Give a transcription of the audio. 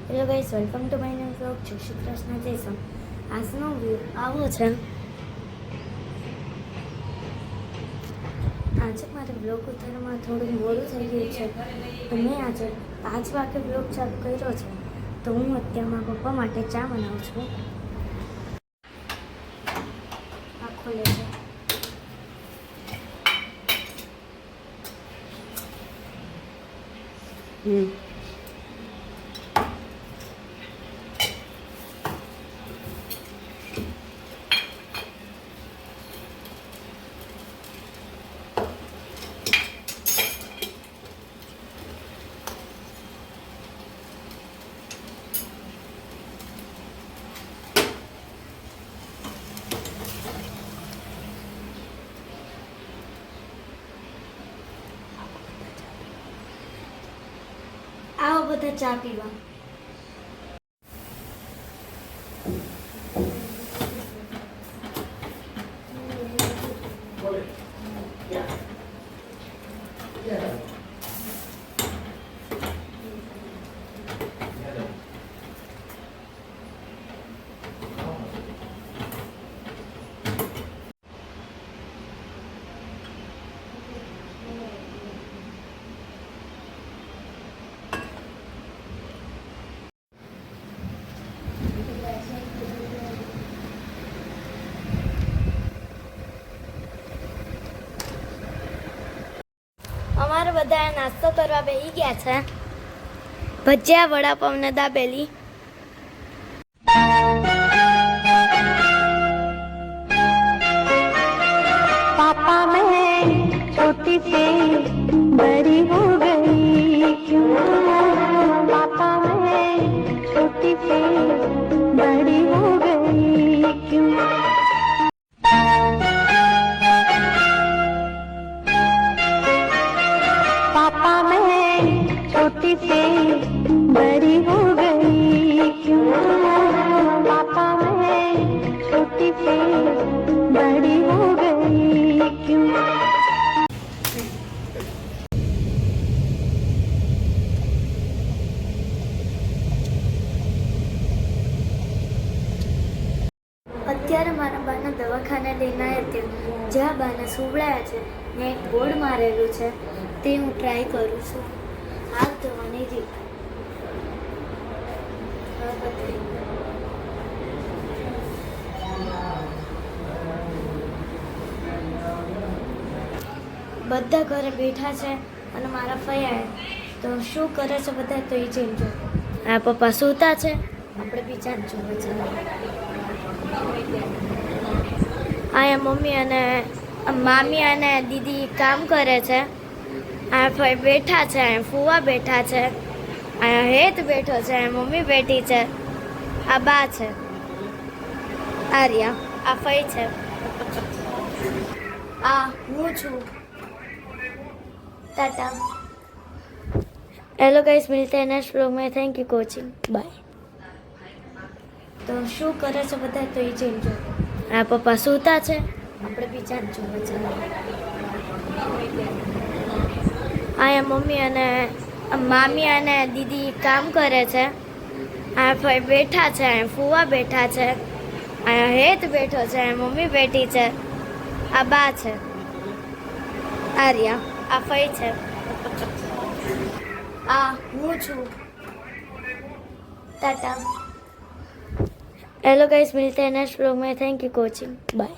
Hello guys, welcome to my new vlog. જય શ્રી કૃષ્ણ, જય swarm. આજનો વ્યૂ આવો છે. આજે મારે બ્લોગ ઉતારવામાં થોડું મોડું થઈ ગયું છે. મેં આજે 5 વાગે બ્લોગ ચાલુ કર્યો છે. તો હું અત્યારે મારા પપ્પા માટે ચા બનાવું છું. આ ખોલે છે. આવો બધા ચા પીવા. અમારે બધા નાસ્તો કરવા બેસી ગયા છે. ભજીયા, વડાપાવ ને દાબેલી. पापा मैं छोटी से बड़ी हो गई क्यों पापा मैं छोटी से बड़ी हो गई क्यों पापा मैं छोटी से बड़ी हो गई क्यों पापा मैं छोटी से बड़ी हो गई क्यों અત્યારે મારા બાના દવાખાને લઈને આવ્યા ત્યાં જ્યાં બાને સુવડાયા છે ને એક બોર્ડ મારેલું છે તે હું ટ્રાય કરું છું. હાથ ધોવાની રીત. બધા ઘરે બેઠા છે અને મારા ફયા તો શું કરે છે બધા તો એ જઈને જો. આ પપ્પા સૂતા છે, આપણે બીજા જ જોવે છે. અહીંયા મમ્મી અને મામી અને દીદી કામ કરે છે. આ ભાઈ બેઠા છે, અહીંયા ફુવા બેઠા છે, અહીંયા હેત બેઠો છે, અહીંયા મમ્મી બેઠી છે, આ બા છે, આર્યા, આ ફઈ છે, આ હું છું. टाटा. हेलो गाइस, मिलते हैं नेक्स्ट व्लॉग में. Thank you coaching, bye. તો શું કરે છે બધા તો એ જઈને જો. આ પપ્પા સૂતા છે, આપણે બીજા જ જોવે છે. અહીંયા મમ્મી અને મામી અને દીદી કામ કરે છે. આ ભાઈ બેઠા છે, અહીંયા ફુવા બેઠા છે, અહીંયા હેત બેઠો છે, અહીંયા મમ્મી બેઠી છે, આ બા છે, આર્યા, આ ફઈ છે, આ હું છું. टाटा. हेलो गाइस, मिलते हैं नेक्स्ट व्लॉग में. Thank you coaching, bye.